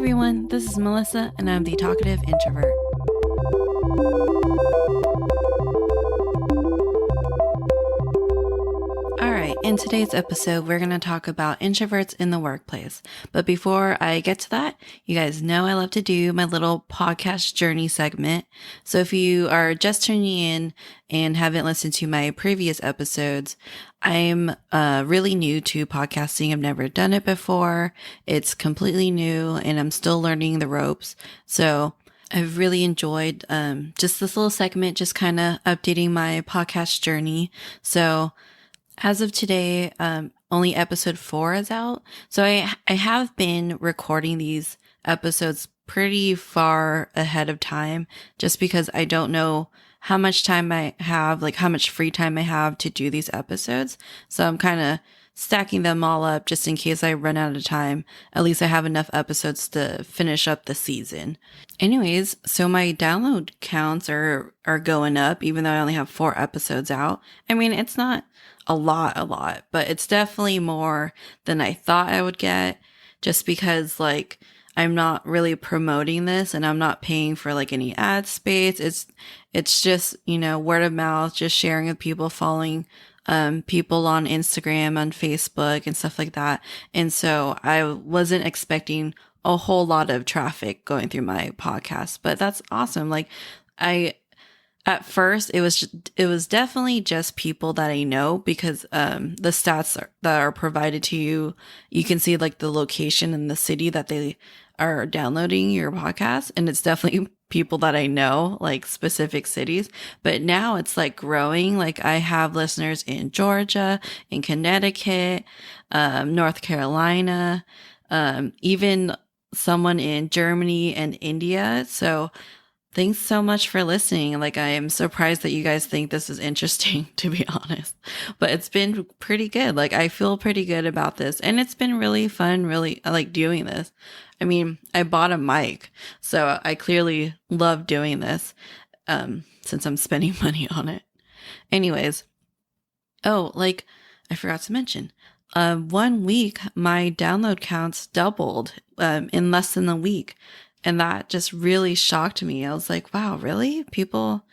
everyone, this is Melissa, and I'm the talkative introvert. Alright, in today's episode, we're going to talk about introverts in the workplace. But before I get to that, you guys know I love to do my little podcast journey segment. So if you are just tuning in and haven't listened to my previous episodes, I'm really new to podcasting. I've never done it before. It's completely new and I'm still learning the ropes. So I've really enjoyed just this little segment, just kind of updating my podcast journey. So as of today, only episode 4 is out. So I have been recording these episodes pretty far ahead of time just because I don't know how much time I have, like how much free time I have to do these episodes. So I'm kind of stacking them all up just in case I run out of time. At least I have enough episodes to finish up the season. Anyways, so my download counts are going up even though I only have 4 episodes out. I mean, it's not a lot, but it's definitely more than I thought I would get just because like I'm not really promoting this and I'm not paying for like any ad space. It's just, word of mouth, just sharing with people, following people on Instagram, on Facebook and stuff like that. And so I wasn't expecting a whole lot of traffic going through my podcast, but that's awesome. Like at first, it was definitely just people that I know because the stats that are provided to you, you can see like the location and the city that they are downloading your podcast, and it's definitely people that I know, like specific cities. But now it's like growing. Like I have listeners in Georgia, in Connecticut, North Carolina, even someone in Germany and India. So thanks so much for listening. Like, I am surprised that you guys think this is interesting, to be honest. But it's been pretty good. Like, I feel pretty good about this. And it's been really fun, really, I like doing this. I mean, I bought a mic, so I clearly love doing this, since I'm spending money on it. Anyways. Oh, like, I forgot to mention. 1 week, my download counts doubled, in less than a week. And that just really shocked me. I was like, wow, really? People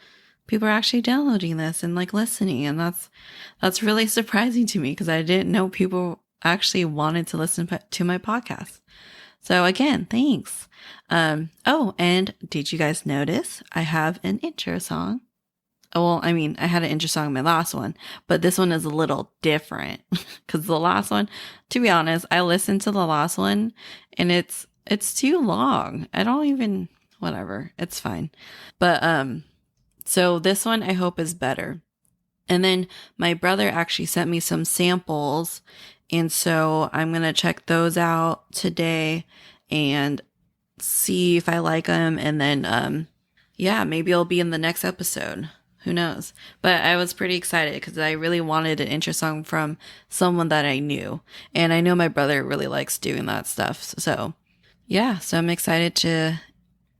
are actually downloading this and like listening. And that's really surprising to me because I didn't know people actually wanted to listen to my podcast. So again, thanks. Oh, and did you guys notice I have an intro song? Well, I mean, I had an intro song in my last one, but this one is a little different because the last one, to be honest, I listened to the last one and it's too long. Whatever. It's fine. But, so this one I hope is better. And then my brother actually sent me some samples. And so I'm going to check those out today and see if I like them. And then, maybe I'll be in the next episode. Who knows? But I was pretty excited because I really wanted an intro song from someone that I knew. And I know my brother really likes doing that stuff. So I'm excited to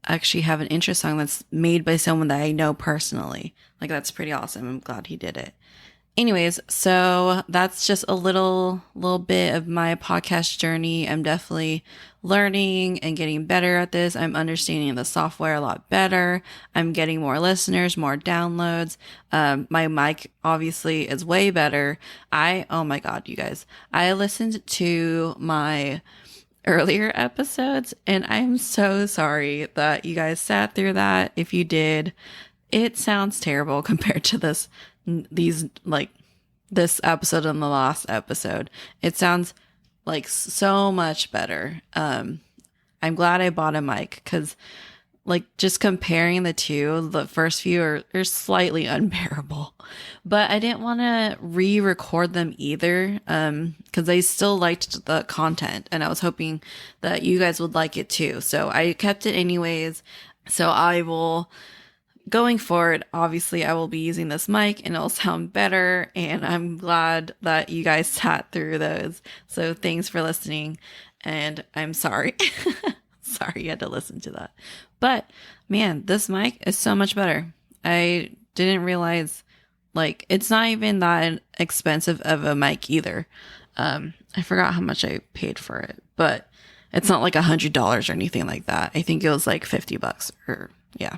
actually have an intro song that's made by someone that I know personally. Like, that's pretty awesome. I'm glad he did it. Anyways, so that's just a little bit of my podcast journey. I'm definitely learning and getting better at this. I'm understanding the software a lot better. I'm getting more listeners, more downloads. My mic obviously is way better. Oh my God, you guys, I listened to my earlier episodes and I'm so sorry that you guys sat through that. If you did, it sounds terrible compared to this episode and the last episode. It sounds like so much better. I'm glad I bought a mic because like just comparing the two, the first few are slightly unbearable, but I didn't want to re-record them either. Cause I still liked the content and I was hoping that you guys would like it too. So I kept it anyways. So going forward, obviously I will be using this mic and it'll sound better. And I'm glad that you guys sat through those. So thanks for listening. And I'm sorry. Sorry you had to listen to that. But man, this mic is so much better. I didn't realize like it's not even that expensive of a mic either. I forgot how much I paid for it, but It's not like $100 or anything like that. I think it was like $50 or yeah.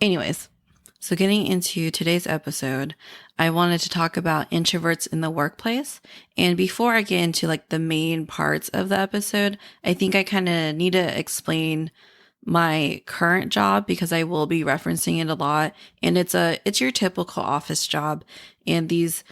Anyways, so getting into today's episode, I wanted to talk about introverts in the workplace. And before I get into like the main parts of the episode, I think I kind of need to explain my current job because I will be referencing it a lot. And it's your typical office job. And these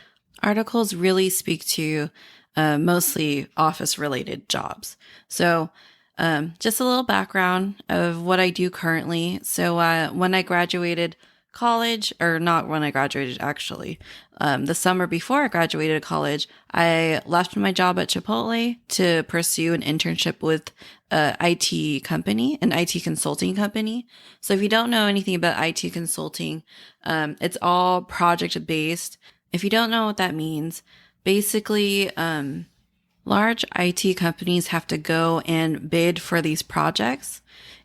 articles really speak to mostly office related jobs. So just a little background of what I do currently. So when I graduated college, or not when I graduated actually, the summer before I graduated college, I left my job at Chipotle to pursue an internship with an IT company, an IT consulting company. So if you don't know anything about IT consulting, it's all project based. If you don't know what that means, basically, large IT companies have to go and bid for these projects.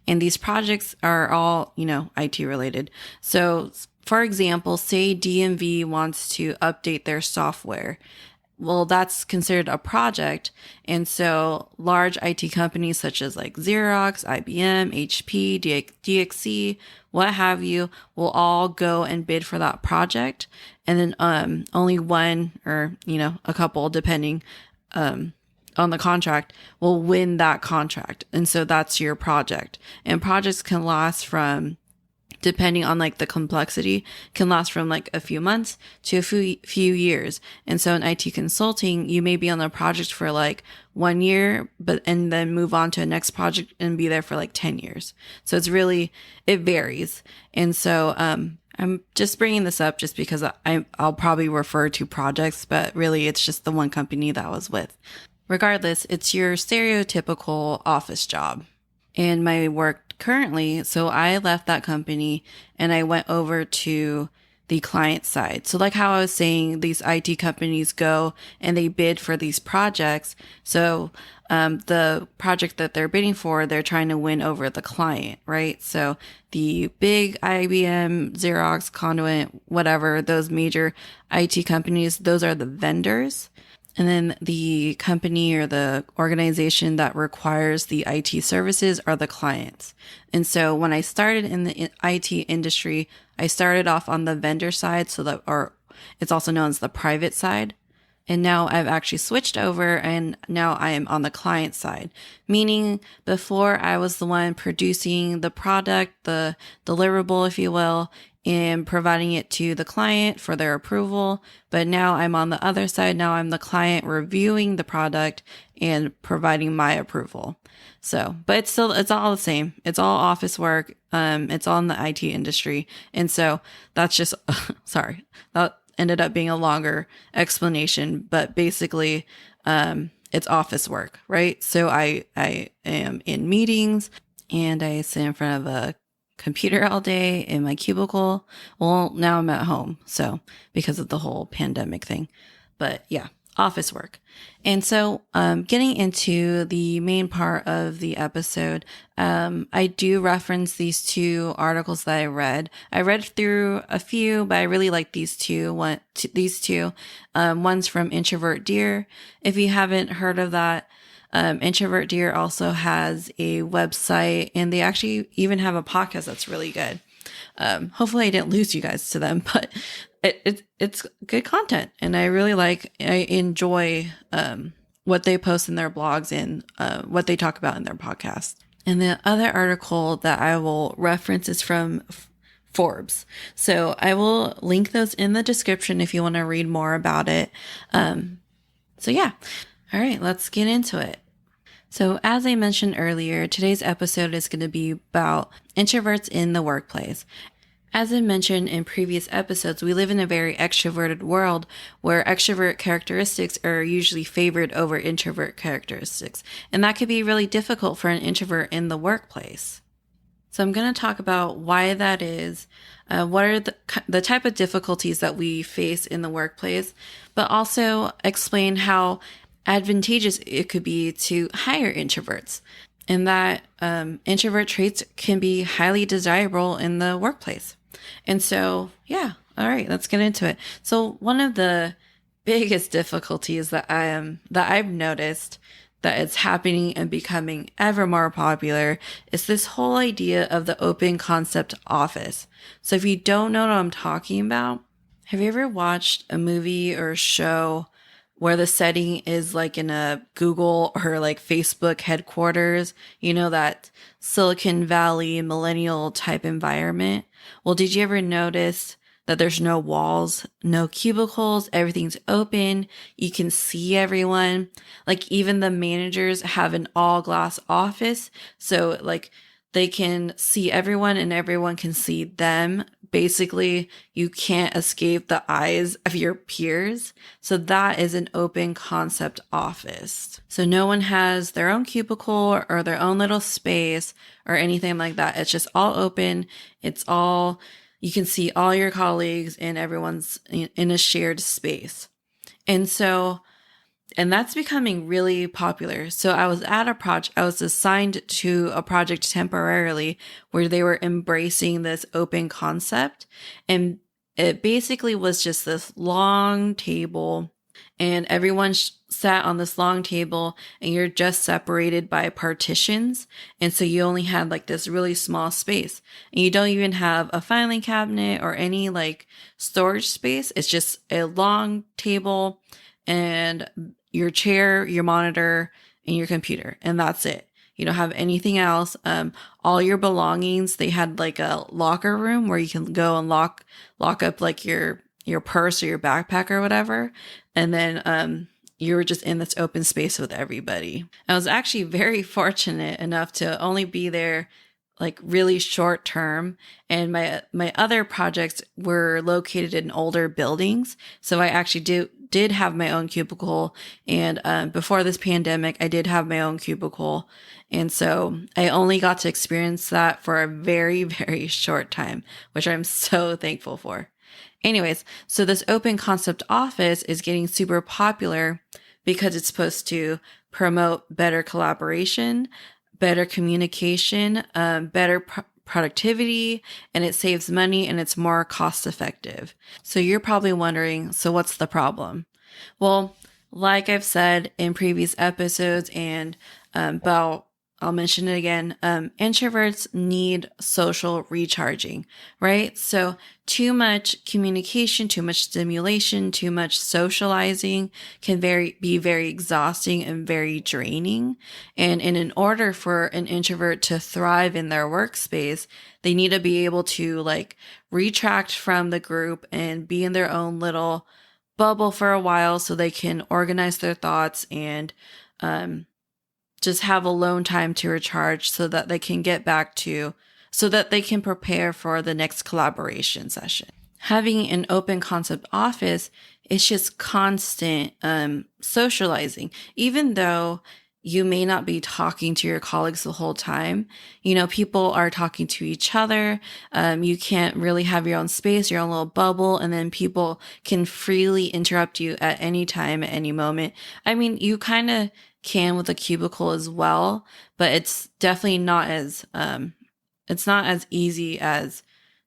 And these projects are all, IT related. So, for example, say DMV wants to update their software. Well, that's considered a project. And so large IT companies such as like Xerox, IBM, HP, DXC, what have you, will all go and bid for that project. And then only one or, a couple, depending on the contract, will win that contract. And so that's your project. And projects can last from, depending on like the complexity, can last from like a few months to a few years. And so in IT consulting, you may be on the project for like 1 year, and then move on to a next project and be there for like 10 years. So it varies. And so, I'm just bringing this up just because I'll probably refer to projects, but really it's just the one company that I was with. Regardless, it's your stereotypical office job. And my work currently, so I left that company and I went over to the client side. So like how I was saying, these IT companies go and they bid for these projects. So the project that they're bidding for, they're trying to win over the client, right? So the big IBM, Xerox, Conduit, whatever, those major IT companies, those are the vendors. And then the company or the organization that requires the IT services are the clients. And so when I started in the IT industry, I started off on the vendor side, or it's also known as the private side. And now I've actually switched over and now I am on the client side, meaning before I was the one producing the product, the deliverable, if you will, and providing it to the client for their approval. But now I'm on the other side. Now I'm the client reviewing the product and providing my approval. So, but it's all the same. It's all office work. It's all in the IT industry. And so that's just, sorry, that ended up being a longer explanation, but basically, it's office work, right? So I am in meetings and I sit in front of a computer all day in my cubicle. Well, now I'm at home. So because of the whole pandemic thing, but yeah, office work. And so, getting into the main part of the episode, I do reference these two articles that I read. I read through a few, but I really like these two. One's from Introvert Dear. If you haven't heard of that, Introvert Dear also has a website and they actually even have a podcast that's really good. Hopefully I didn't lose you guys to them, but it's good content. And I enjoy, what they post in their blogs and, what they talk about in their podcast. And the other article that I will reference is from Forbes. So I will link those in the description if you want to read more about it. So yeah. All right, let's get into it. So as I mentioned earlier, today's episode is going to be about introverts in the workplace. As I mentioned in previous episodes, we live in a very extroverted world where extrovert characteristics are usually favored over introvert characteristics. And that could be really difficult for an introvert in the workplace. So I'm going to talk about why that is, what are the type of difficulties that we face in the workplace, but also explain how advantageous it could be to hire introverts, and that introvert traits can be highly desirable in the workplace. And so, yeah, all right, let's get into it. So one of the biggest difficulties that I've noticed that it's happening and becoming ever more popular is this whole idea of the open concept office. So if you don't know what I'm talking about, have you ever watched a movie or a show where the setting is like in a Google or like Facebook headquarters, that Silicon Valley millennial type environment? Well, did you ever notice that there's no walls, no cubicles, everything's open, you can see everyone? Like even the managers have an all glass office, so like they can see everyone and everyone can see them. Basically, you can't escape the eyes of your peers. So that is an open concept office. So no one has their own cubicle or their own little space or anything like that. It's just all open. You can see all your colleagues and everyone's in a shared space. And that's becoming really popular. So I was assigned to a project temporarily where they were embracing this open concept. And it basically was just this long table, and everyone sat on this long table, and you're just separated by partitions. And so you only had like this really small space, and you don't even have a filing cabinet or any like storage space. It's just a long table and your chair, your monitor, and your computer. And that's it. You don't have anything else. All your belongings, they had like a locker room where you can go and lock up like your purse or your backpack or whatever. And then you were just in this open space with everybody. I was actually very fortunate enough to only be there like really short term. And my other projects were located in older buildings. So I actually did have my own cubicle. And before this pandemic, I did have my own cubicle. And so I only got to experience that for a very, very short time, which I'm so thankful for. Anyways, so this open concept office is getting super popular because it's supposed to promote better collaboration, better communication, better productivity, and it saves money and it's more cost effective. So you're probably wondering, so what's the problem? Well, like I've said in previous episodes and I'll mention it again. Introverts need social recharging, right? So too much communication, too much stimulation, too much socializing can be very exhausting and very draining. And in order for an introvert to thrive in their workspace, they need to be able to like retract from the group and be in their own little bubble for a while so they can organize their thoughts and, just have alone time to recharge so that they can prepare for the next collaboration session. Having an open concept office is just constant socializing. Even though you may not be talking to your colleagues the whole time, people are talking to each other. You can't really have your own space, your own little bubble, and then people can freely interrupt you at any time, at any moment. I mean, you kind of can with a cubicle as well, but it's definitely not as easy as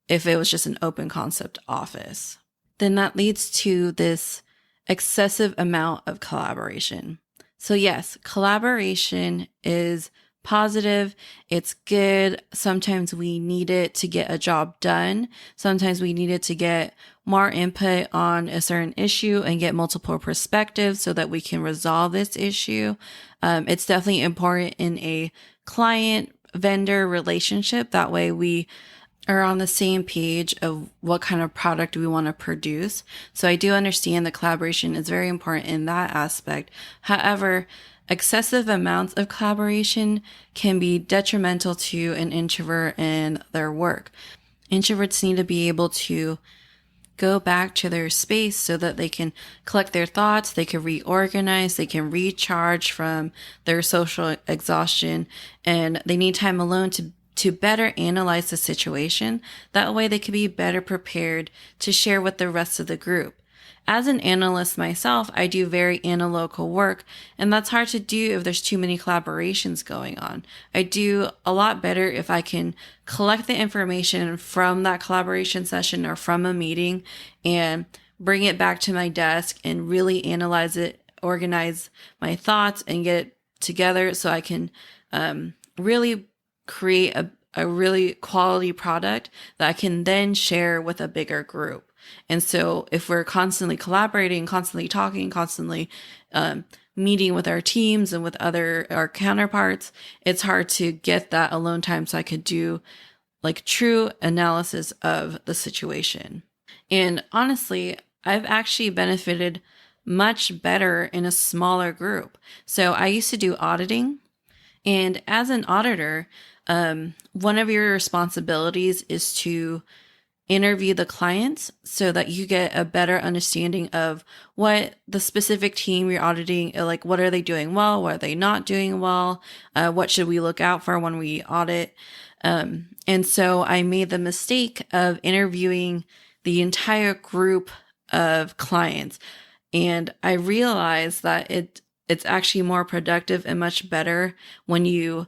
if it was just an open concept office. Then that leads to this excessive amount of collaboration. So yes, collaboration is positive. It's good. Sometimes we need it to get a job done. Sometimes we need it to get more input on a certain issue and get multiple perspectives so that we can resolve this issue. It's definitely important in a client-vendor relationship. That way we are on the same page of what kind of product we want to produce. So I do understand that collaboration is very important in that aspect. However, excessive amounts of collaboration can be detrimental to an introvert and their work. Introverts need to be able to go back to their space so that they can collect their thoughts, they can reorganize, they can recharge from their social exhaustion, and they need time alone to better analyze the situation. That way they can be better prepared to share with the rest of the group. As an analyst myself, I do very analytical work, and that's hard to do if there's too many collaborations going on. I do a lot better if I can collect the information from that collaboration session or from a meeting and bring it back to my desk and really analyze it, organize my thoughts, and get together so I can really create a really quality product that I can then share with a bigger group. And so if we're constantly collaborating, constantly talking, constantly meeting with our teams and with our counterparts, it's hard to get that alone time so I could do like true analysis of the situation. And honestly, I've actually benefited much better in a smaller group. So I used to do auditing, and as an auditor, one of your responsibilities is to interview the clients so that you get a better understanding of what the specific team you're auditing, like what are they doing well, what are they not doing well, what should we look out for when we audit. And so I made the mistake of interviewing the entire group of clients. And I realized that it's actually more productive and much better when you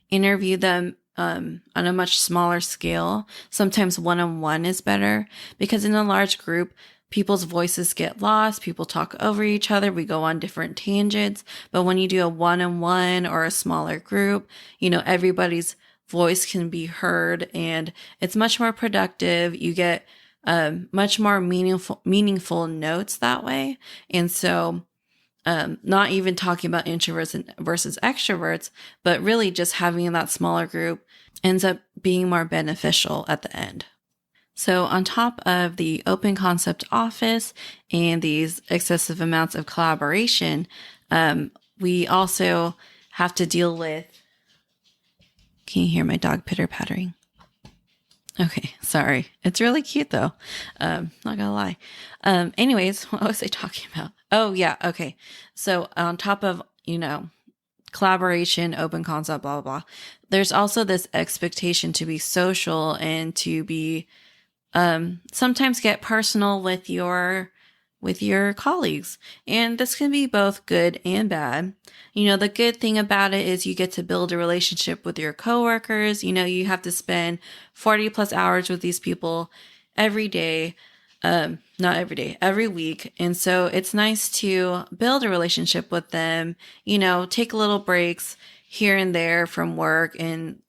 interview them on a much smaller scale. Sometimes one-on-one is better because in a large group, people's voices get lost. People talk over each other. We go on different tangents. But when you do a one-on-one or a smaller group, everybody's voice can be heard and it's much more productive. You get much more meaningful notes that way. And so not even talking about introverts versus extroverts, but really just having that smaller group ends up being more beneficial at the end. So on top of the open concept office and these excessive amounts of collaboration, we also have to deal with, can you hear my dog pitter-pattering? Okay, sorry. It's really cute though. Not gonna lie. Anyways, what was I talking about? Oh yeah, okay. So on top of, collaboration, open concept, blah, blah, blah, there's also this expectation to be social and to be, sometimes get personal with your colleagues. And this can be both good and bad. The good thing about it is you get to build a relationship with your coworkers. You have to spend 40 plus hours with these people every day. Not every day, every week. And so it's nice to build a relationship with them, take little breaks here and there from work and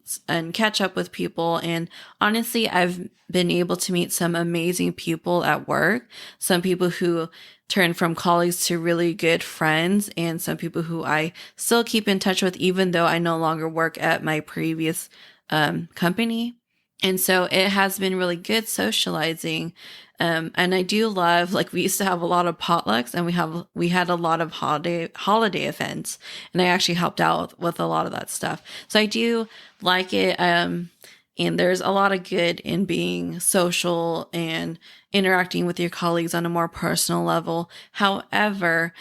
catch up with people. And honestly, I've been able to meet some amazing people at work, some people who turn from colleagues to really good friends, and some people who I still keep in touch with, even though I no longer work at my previous company. And so it has been really good socializing. And I do love, we used to have a lot of potlucks and we had a lot of holiday events, and I actually helped out with a lot of that stuff. So I do like it. And there's a lot of good in being social and interacting with your colleagues on a more personal level. However,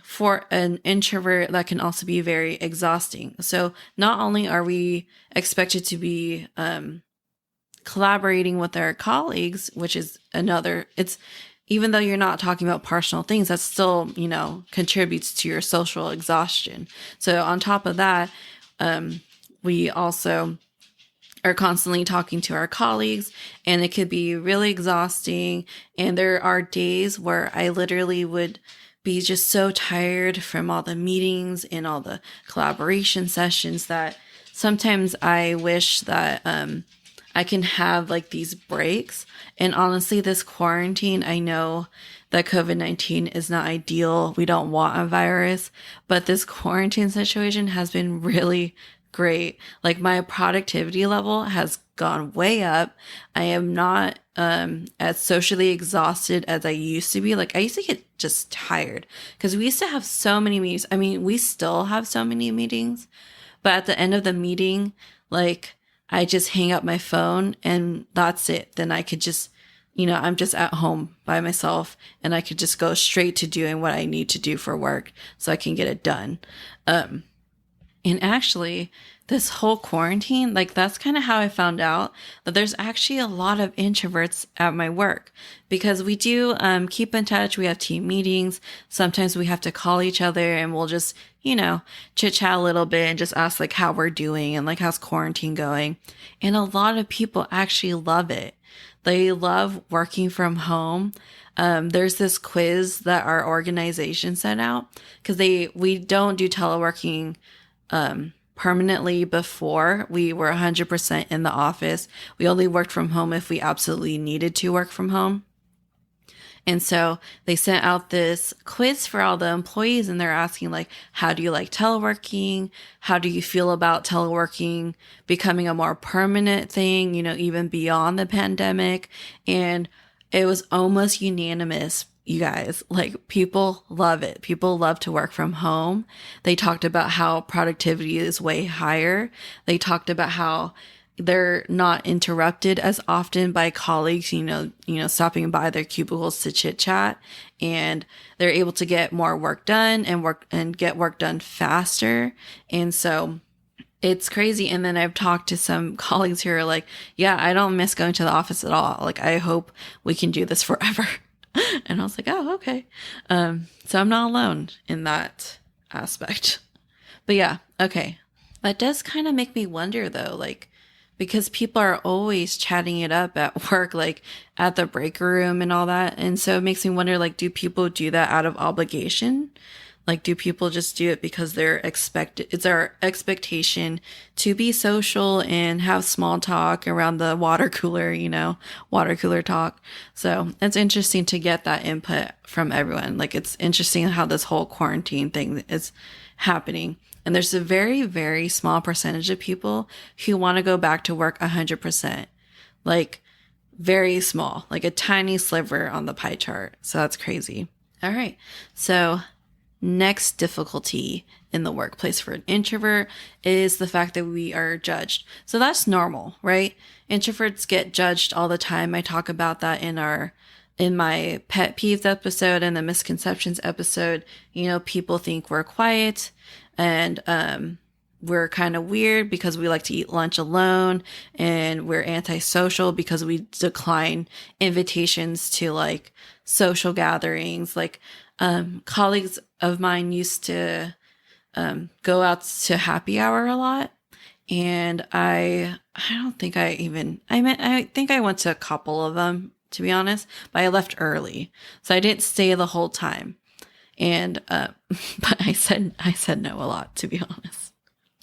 for an introvert, that can also be very exhausting. So not only are we expected to be, collaborating with our colleagues, which is even though you're not talking about personal things, that still, contributes to your social exhaustion. So on top of that, we also are constantly talking to our colleagues, and it could be really exhausting. And there are days where I literally would be just so tired from all the meetings and all the collaboration sessions that sometimes I wish that, I can have these breaks. And honestly, this quarantine, I know that COVID-19 is not ideal. We don't want a virus, but this quarantine situation has been really great. My productivity level has gone way up. I am not as socially exhausted as I used to be. I used to get just tired because we used to have so many meetings. I mean, we still have so many meetings, but at the end of the meeting, I just hang up my phone and that's it. Then I could just, I'm just at home by myself and I could just go straight to doing what I need to do for work so I can get it done. And actually, this whole quarantine, that's kind of how I found out that there's actually a lot of introverts at my work, because we do keep in touch. We have team meetings. Sometimes we have to call each other and we'll just, chit chat a little bit and just ask how we're doing and how's quarantine going. And a lot of people actually love it. They love working from home. there's this quiz that our organization sent out because we don't do teleworking permanently. Before we were 100% in the office. We only worked from home if we absolutely needed to work from home. And so they sent out this quiz for all the employees, and they're asking, like, how do you like teleworking? How do you feel about teleworking becoming a more permanent thing, even beyond the pandemic? And it was almost unanimous, you guys. Like, people love it. People love to work from home. They talked about how productivity is way higher. They talked about how they're not interrupted as often by colleagues, stopping by their cubicles to chit chat, and they're able to get more work done and get work done faster. And so it's crazy. And then I've talked to some colleagues who are like, yeah, I don't miss going to the office at all. Like, I hope we can do this forever. And I was like, oh, okay. So I'm not alone in that aspect. But yeah, okay. That does kind of make me wonder though, like, because people are always chatting it up at work, like at the break room and all that. And so it makes me wonder, like, do people do that out of obligation? Like, do people just do it because it's our expectation to be social and have small talk around the water cooler, water cooler talk. So it's interesting to get that input from everyone. Like, it's interesting how this whole quarantine thing is happening. And there's a very, very small percentage of people who want to go back to work 100%. Like, very small, like a tiny sliver on the pie chart. So that's crazy. All right. So next difficulty in the workplace for an introvert is the fact that we are judged. So that's normal, right? Introverts get judged all the time. I talk about that in my pet peeves episode and the misconceptions episode. People think we're quiet and we're kind of weird because we like to eat lunch alone, and we're antisocial because we decline invitations to like social gatherings. Like, colleagues of mine used to go out to happy hour a lot. And I think I think I went to a couple of them, to be honest, but I left early. So I didn't stay the whole time. And, but I said no a lot, to be honest,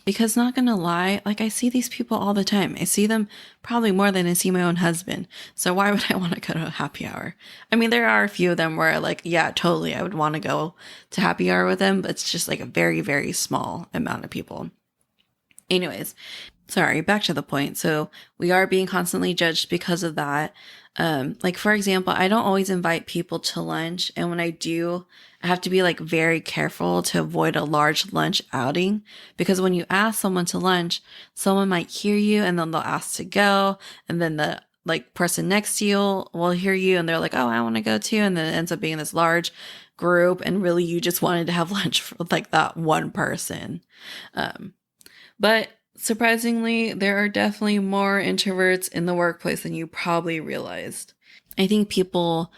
because not gonna lie, like, I see these people all the time. I see them probably more than I see my own husband. So why would I want to go to a happy hour? I mean, there are a few of them where, like, yeah, totally, I would want to go to happy hour with them, but it's just like a very, very small amount of people. Anyways, sorry, back to the point. So we are being constantly judged because of that. Like, for example, I don't always invite people to lunch. And when I do, I have to be like very careful to avoid a large lunch outing, because when you ask someone to lunch, someone might hear you and then they'll ask to go. And then the like person next to you will hear you and they're like, oh, I want to go too. And then it ends up being this large group. And really, you just wanted to have lunch for like that one person. But surprisingly, there are definitely more introverts in the workplace than you probably realized. I think people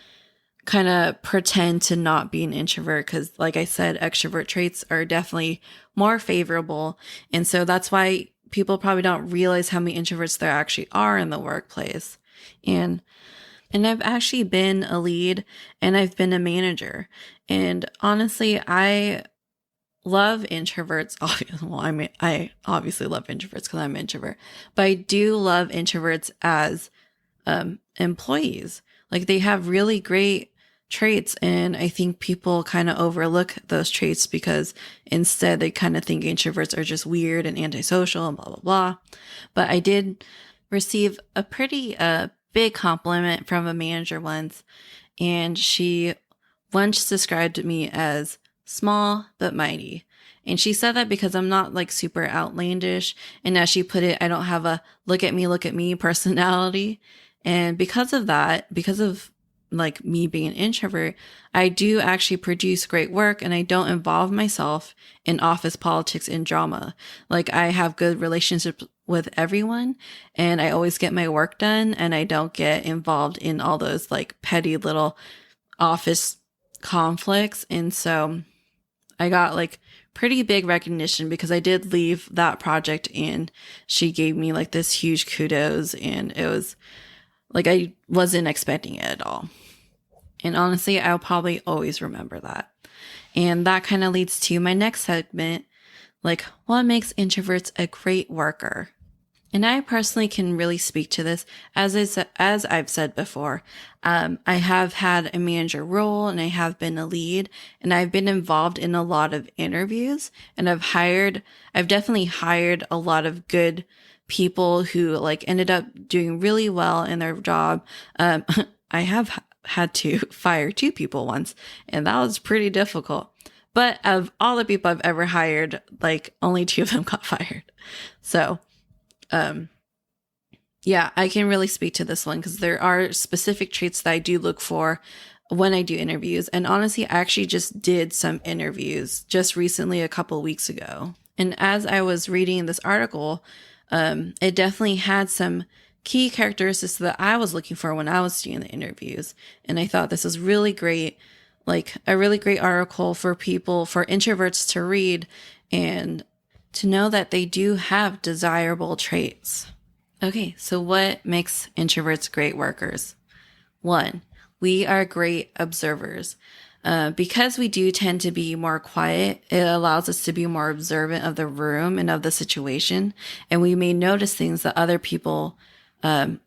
kind of pretend to not be an introvert because, like I said, extrovert traits are definitely more favorable. And so that's why people probably don't realize how many introverts there actually are in the workplace. And I've actually been a lead and I've been a manager. And honestly, I love introverts. Well, I obviously love introverts because I'm an introvert, but I do love introverts as employees. Like, they have really great traits, and I think people kind of overlook those traits because instead they kind of think introverts are just weird and antisocial and blah blah blah. But I did receive a pretty big compliment from a manager once, and she once described me as small but mighty. And she said that because I'm not like super outlandish. And as she put it, I don't have a look at me personality. And because of that, because of like me being an introvert, I do actually produce great work and I don't involve myself in office politics and drama. Like, I have good relationships with everyone and I always get my work done and I don't get involved in all those like petty little office conflicts. And so I got like pretty big recognition because I did leave that project and she gave me like this huge kudos, and it was like, I wasn't expecting it at all. And honestly, I'll probably always remember that. And that kind of leads to my next segment, like what makes introverts a great worker? And I personally can really speak to this. As I've said before, I have had a manager role and I have been a lead and I've been involved in a lot of interviews and I've definitely hired a lot of good people who like ended up doing really well in their job. I have had to fire 2 people once and that was pretty difficult. But of all the people I've ever hired, like only 2 of them got fired. So, yeah, I can really speak to this one because there are specific traits that I do look for when I do interviews. And honestly, I actually just did some interviews just recently, a couple weeks ago. And as I was reading this article, it definitely had some key characteristics that I was looking for when I was doing the interviews. And I thought this was really great, like a really great article for people, for introverts to read and to know that they do have desirable traits. Okay, so what makes introverts great workers? 1, we are great observers. Because we do tend to be more quiet, it allows us to be more observant of the room and of the situation. And we may notice things that other people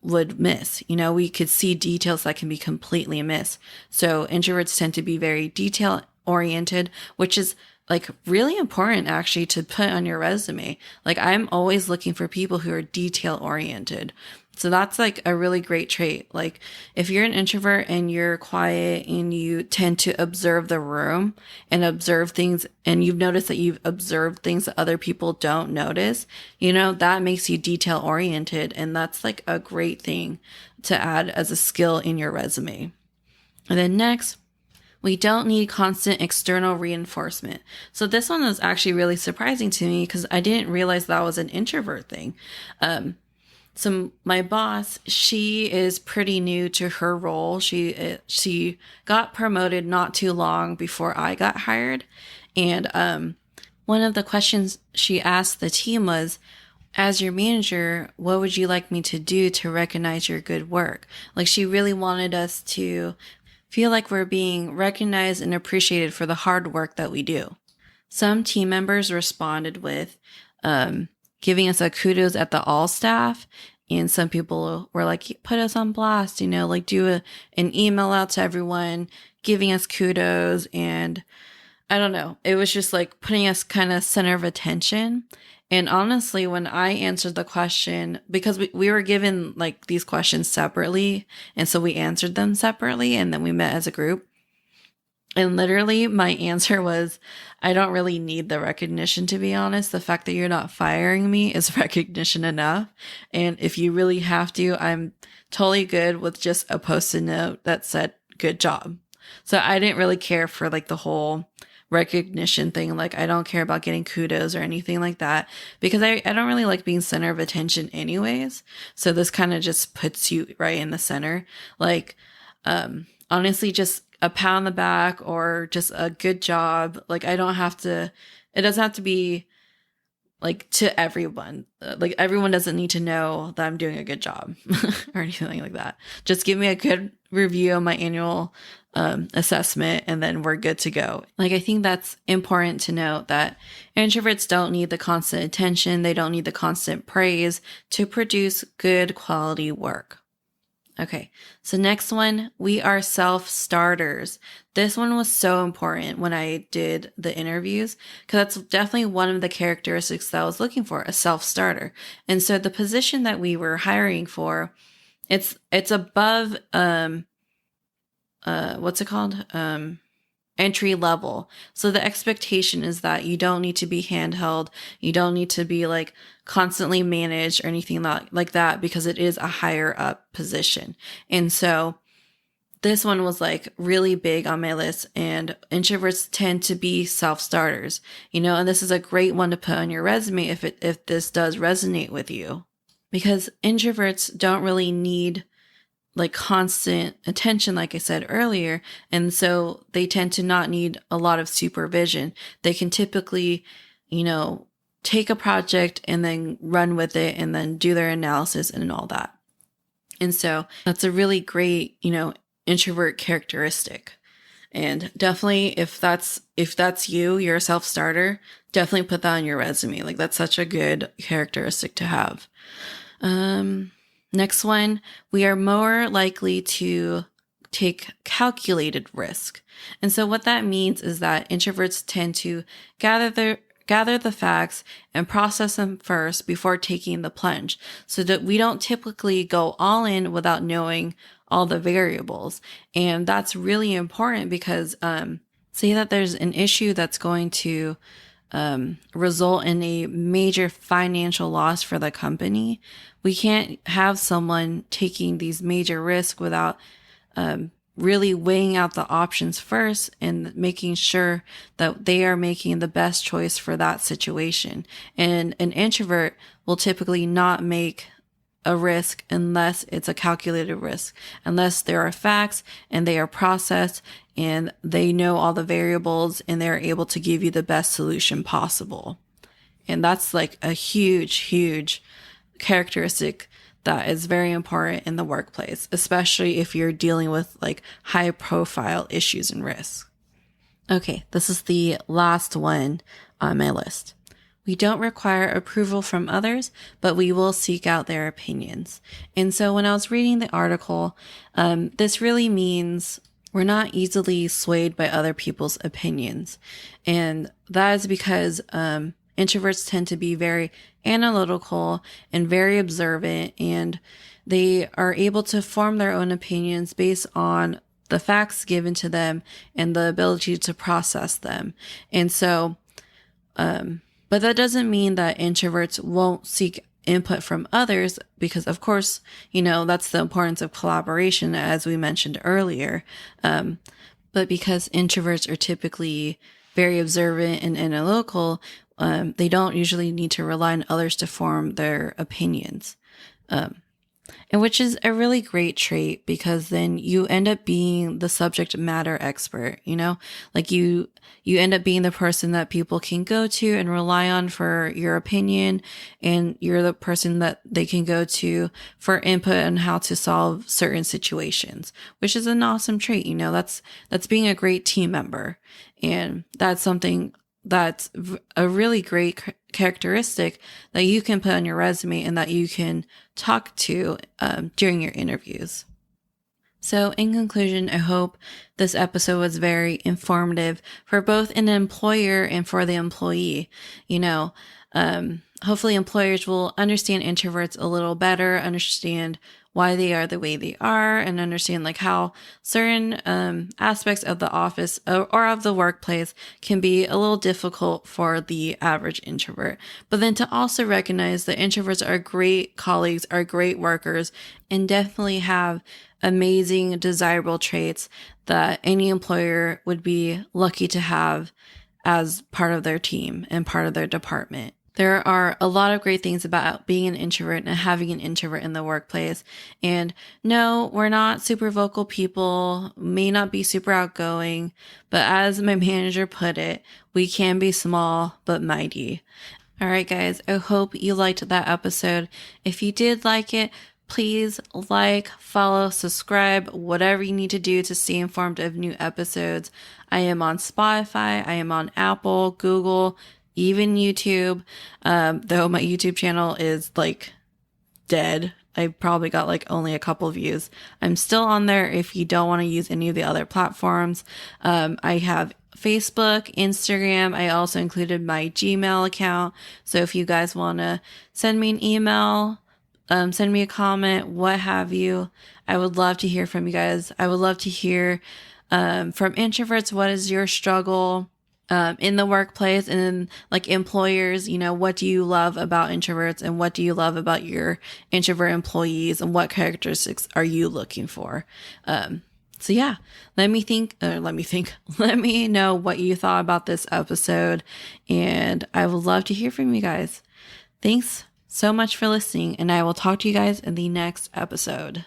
would miss. You know, we could see details that can be completely missed. So introverts tend to be very detail oriented, which is like really important actually to put on your resume. Like I'm always looking for people who are detail oriented. So that's like a really great trait. Like if you're an introvert and you're quiet and you tend to observe the room and observe things and you've noticed that you've observed things that other people don't notice, you know, that makes you detail oriented. And that's like a great thing to add as a skill in your resume. And then next, we don't need constant external reinforcement. So this one was actually really surprising to me because I didn't realize that was an introvert thing. So my boss, she is pretty new to her role. She got promoted not too long before I got hired. And one of the questions she asked the team was, as your manager, what would you like me to do to recognize your good work? Like she really wanted us to feel like we're being recognized and appreciated for the hard work that we do. Some team members responded with giving us a kudos at the all staff. And some people were like, put us on blast, you know, like do an email out to everyone, giving us kudos. And I don't know, it was just like putting us kind of center of attention. And honestly, when I answered the question, because we were given like these questions separately, and so we answered them separately, and then we met as a group. And literally my answer was, I don't really need the recognition, to be honest. The fact that you're not firing me is recognition enough. And if you really have to, I'm totally good with just a post-it note that said, good job. So I didn't really care for like the whole recognition thing. Like I don't care about getting kudos or anything like that because I don't really like being center of attention anyways. So this kind of just puts you right in the center. Like, honestly, just a pat on the back or just a good job. Like it doesn't have to be like to everyone. Like everyone doesn't need to know that I'm doing a good job or anything like that. Just give me a good review of my annual assessment and then we're good to go. Like I think that's important to note that introverts don't need the constant attention. They don't need the constant praise to produce good quality work. Okay, so next one, we are self-starters. This one was so important when I did the interviews because that's definitely one of the characteristics that I was looking for, a self-starter. And so the position that we were hiring for, it's above what's it called? Entry level. So the expectation is that you don't need to be handheld. You don't need to be like constantly managed or anything like that because it is a higher up position. And so this one was like really big on my list, and introverts tend to be self-starters, you know, and this is a great one to put on your resume if this does resonate with you, because introverts don't really need like constant attention, like I said earlier. And so they tend to not need a lot of supervision. They can typically, you know, take a project and then run with it and then do their analysis and all that. And so that's a really great, you know, introvert characteristic. And definitely, if that's you, you're a self-starter, definitely put that on your resume. Like, that's such a good characteristic to have. Next one, we are more likely to take calculated risk. And so what that means is that introverts tend to gather the facts and process them first before taking the plunge, so that we don't typically go all in without knowing all the variables. And that's really important because say that there's an issue that's going to result in a major financial loss for the company. We can't have someone taking these major risks without really weighing out the options first and making sure that they are making the best choice for that situation. And an introvert will typically not make a risk unless it's a calculated risk, unless there are facts and they are processed and they know all the variables and they're able to give you the best solution possible. And that's like a huge characteristic that is very important in the workplace, especially if you're dealing with like high profile issues and risks. Okay, this is the last one on my list. We don't require approval from others, but we will seek out their opinions. And so when I was reading the article, this really means we're not easily swayed by other people's opinions. And that is because introverts tend to be very analytical and very observant, and they are able to form their own opinions based on the facts given to them and the ability to process them. And so, but that doesn't mean that introverts won't seek input from others, because of course, that's the importance of collaboration, as we mentioned earlier. But because introverts are typically very observant and analytical, they don't usually need to rely on others to form their opinions. And which is a really great trait, because then you end up being the subject matter expert, like you end up being the person that people can go to and rely on for your opinion. And you're the person that they can go to for input on how to solve certain situations, which is an awesome trait. That's being a great team member. And that's something that's a really great characteristic that you can put on your resume and that you can talk to during your interviews. So in conclusion, I hope this episode was very informative for both an employer and for the employee. Hopefully employers will understand introverts a little better, understand why they are the way they are, and understand like how certain aspects of the office or of the workplace can be a little difficult for the average introvert. But then to also recognize that introverts are great colleagues, are great workers, and definitely have amazing, desirable traits that any employer would be lucky to have as part of their team and part of their department. There are a lot of great things about being an introvert and having an introvert in the workplace. And no, we're not super vocal people, may not be super outgoing, but as my manager put it, we can be small but mighty. All right, guys, I hope you liked that episode. If you did like it, please like, follow, subscribe, whatever you need to do to stay informed of new episodes. I am on Spotify, I am on Apple, Google, even YouTube, though my YouTube channel is like dead. I probably got like only a couple views. I'm still on there if you don't want to use any of the other platforms. I have Facebook, Instagram. I also included my Gmail account. So if you guys want to send me an email, send me a comment, what have you, I would love to hear from you guys. I would love to hear from introverts, what is your struggle in the workplace, and then like employers, what do you love about introverts and what do you love about your introvert employees and what characteristics are you looking for? So yeah, let me know what you thought about this episode, and I would love to hear from you guys. Thanks so much for listening, and I will talk to you guys in the next episode.